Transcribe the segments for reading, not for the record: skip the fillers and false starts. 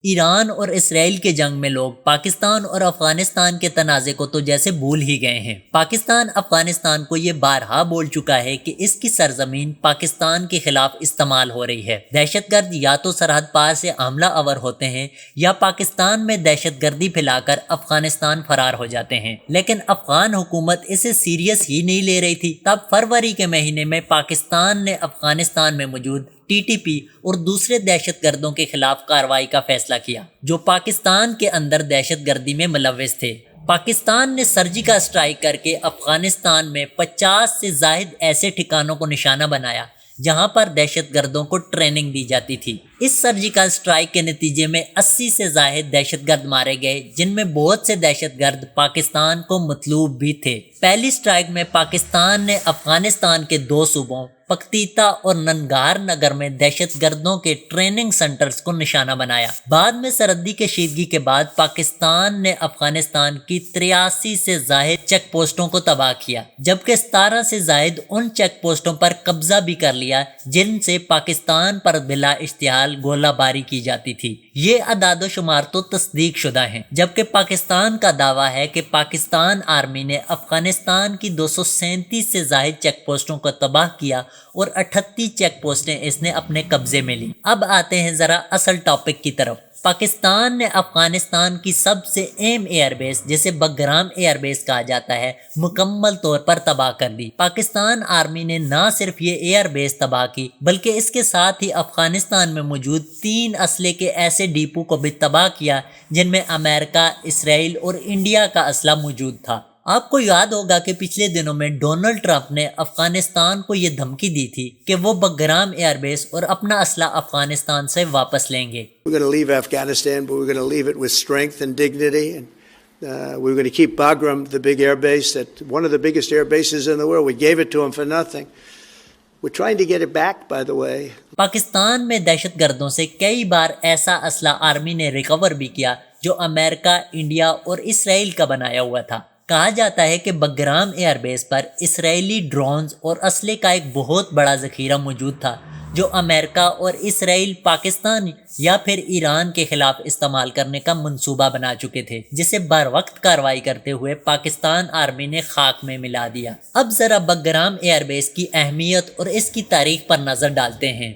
ایران اور اسرائیل کے جنگ میں لوگ پاکستان اور افغانستان کے تنازع کو تو جیسے بھول ہی گئے ہیں۔ پاکستان افغانستان کو یہ بارہا بول چکا ہے کہ اس کی سرزمین پاکستان کے خلاف استعمال ہو رہی ہے۔ دہشت گرد یا تو سرحد پار سے حملہ آور ہوتے ہیں یا پاکستان میں دہشت گردی پھیلا کر افغانستان فرار ہو جاتے ہیں، لیکن افغان حکومت اسے سیریس ہی نہیں لے رہی تھی۔ تب فروری کے مہینے میں پاکستان نے افغانستان میں موجود ٹی ٹی پی اور دوسرے دہشت گردوں کے خلاف کارروائی کا فیصلہ کیا جو پاکستان کے اندر دہشت گردی میں ملوث تھے۔ پاکستان نے سرجیکل اسٹرائیک کر کے افغانستان میں 50 سے زائد ایسے ٹھکانوں کو نشانہ بنایا جہاں پر دہشت گردوں کو ٹریننگ دی جاتی تھی۔ اس سرجیکل اسٹرائیک کے نتیجے میں 80 سے زائد دہشت گرد مارے گئے، جن میں بہت سے دہشت گرد پاکستان کو مطلوب بھی تھے۔ پہلی اسٹرائیک میں پاکستان نے افغانستان کے 2 صوبوں پکتیتا اور ننگار نگر میں دہشت گردوں کے ٹریننگ سینٹرز کو نشانہ بنایا۔ بعد میں سرحدی کشیدگی کے بعد پاکستان نے افغانستان کی 83 سے زائد چیک پوسٹوں کو تباہ کیا، جبکہ 17 سے زائد ان چیک پوسٹوں پر قبضہ بھی کر لیا جن سے پاکستان پر بلا اشتعال گولہ باری کی جاتی تھی۔ یہ اعداد و شمار تو تصدیق شدہ ہیں، جبکہ پاکستان کا دعویٰ ہے کہ پاکستان آرمی نے افغانستان کی 237 سے زائد چیک پوسٹوں کو تباہ کیا اور 38 چیک پوسٹیں اس نے اپنے قبضے میں لی۔ اب آتے ہیں ذرا اصل ٹاپک کی طرف۔ پاکستان نے افغانستان کی سب سے اہم ایئر بیس جسے بگرام ایئر بیس کہا جاتا ہے مکمل طور پر تباہ کر دی۔ پاکستان آرمی نے نہ صرف یہ ایئر بیس تباہ کی بلکہ اس کے ساتھ ہی افغانستان میں موجود 3 اسلحے کے ایسے ڈیپو کو بھی تباہ کیا جن میں امریکہ، اسرائیل اور انڈیا کا اسلحہ موجود تھا۔ آپ کو یاد ہوگا کہ پچھلے دنوں میں ڈونلڈ ٹرمپ نے افغانستان کو یہ دھمکی دی تھی کہ وہ بگرام ایئر بیس اور اپنا اسلحہ افغانستان سے واپس لیں گے۔ We're going to leave Afghanistan, but we're going to leave it with strength and dignity. And we're going to keep Bagram, the big air base, that one of the biggest air bases in the world. We gave it to them for nothing. We're trying to get it back, by the way. Pakistan میں دہشت گردوں سے کئی بار ایسا اسلحہ army نے recover بھی کیا جو امریکہ، انڈیا اور اسرائیل کا بنایا ہوا تھا۔ کہا جاتا ہے کہ بگرام ایئر بیس پر اسرائیلی ڈرونز اور اسلحے کا ایک بہت بڑا ذخیرہ موجود تھا جو امریکہ اور اسرائیل پاکستان یا پھر ایران کے خلاف استعمال کرنے کا منصوبہ بنا چکے تھے، جسے بر وقت کارروائی کرتے ہوئے پاکستان آرمی نے خاک میں ملا دیا۔ اب ذرا بگرام ایئر بیس کی اہمیت اور اس کی تاریخ پر نظر ڈالتے ہیں۔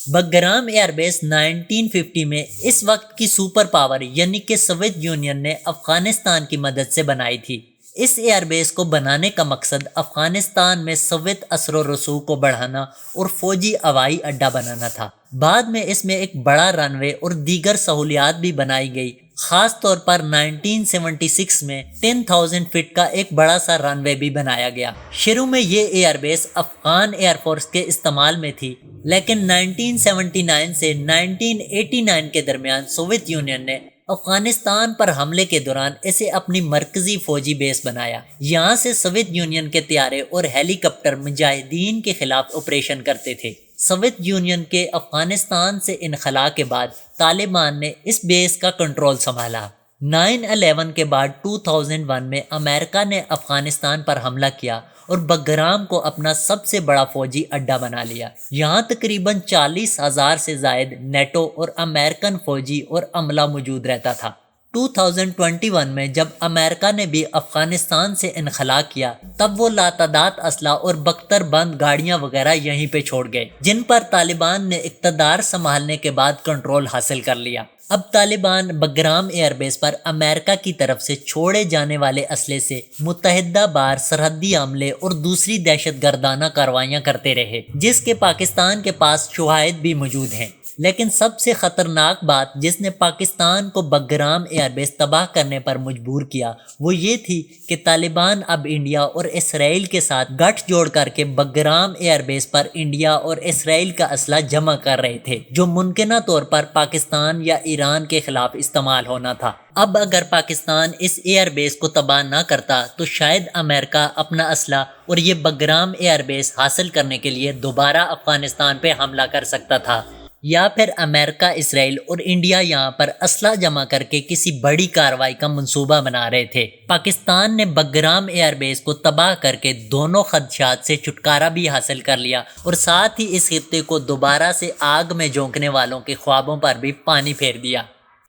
بگرام ایئر بیس 1950 میں اس وقت کی سپر پاور یعنی کہ سوویت یونین نے افغانستان کی مدد سے بنائی تھی۔ اس ایئر بیس کو بنانے کا مقصد افغانستان میں سوویت اثر و رسوخ کو بڑھانا اور فوجی ہوائی اڈہ بنانا تھا۔ بعد میں اس میں ایک بڑا رن وے اور دیگر سہولیات بھی بنائی گئی، خاص طور پر 1976 میں 10,000 فٹ کا ایک بڑا سا رن وے بھی بنایا گیا۔ شروع میں یہ air base Afghan air force کے استعمال میں تھی، لیکن 1979 سے 1989 کے درمیان سوویت یونین نے افغانستان پر حملے کے دوران اسے اپنی مرکزی فوجی بیس بنایا۔ یہاں سے سوویت یونین کے طیارے اور ہیلی کاپٹر مجاہدین کے خلاف آپریشن کرتے تھے۔ سوویت یونین کے افغانستان سے انخلا کے بعد طالبان نے اس بیس کا کنٹرول سنبھالا۔ 9/11 کے بعد 2001 میں امریکہ نے افغانستان پر حملہ کیا اور بگرام کو اپنا سب سے بڑا فوجی اڈہ بنا لیا۔ یہاں تقریباً 40,000 سے زائد نیٹو اور امریکن فوجی اور عملہ موجود رہتا تھا۔ 2021 میں جب امریکہ نے بھی افغانستان سے انخلا کیا تب وہ لاتعداد اسلحہ اور بختر بند گاڑیاں وغیرہ یہیں پہ چھوڑ گئے، جن پر طالبان نے اقتدار سنبھالنے کے بعد کنٹرول حاصل کر لیا۔ اب طالبان بگرام ایئر بیس پر امریکہ کی طرف سے چھوڑے جانے والے اسلحے سے متحدہ بار سرحدی حملے اور دوسری دہشت گردانہ کارروائیاں کرتے رہے، جس کے پاکستان کے پاس شواہد بھی موجود ہیں۔ لیکن سب سے خطرناک بات جس نے پاکستان کو بگرام ایئر بیس تباہ کرنے پر مجبور کیا وہ یہ تھی کہ طالبان اب انڈیا اور اسرائیل کے ساتھ گٹھ جوڑ کر کے بگرام ایئر بیس پر انڈیا اور اسرائیل کا اسلحہ جمع کر رہے تھے، جو ممکنہ طور پر پاکستان یا ایران کے خلاف استعمال ہونا تھا۔ اب اگر پاکستان اس ایئر بیس کو تباہ نہ کرتا تو شاید امریکہ اپنا اسلحہ اور یہ بگرام ایئر بیس حاصل کرنے کے لیے دوبارہ افغانستان پہ حملہ کر سکتا تھا، یا پھر امریکہ، اسرائیل اور انڈیا یہاں پر اسلحہ جمع کر کے کسی بڑی کارروائی کا منصوبہ بنا رہے تھے۔ پاکستان نے بگرام ایئر بیس کو تباہ کر کے دونوں خدشات سے چھٹکارا بھی حاصل کر لیا اور ساتھ ہی اس خطے کو دوبارہ سے آگ میں جھونکنے والوں کے خوابوں پر بھی پانی پھیر دیا۔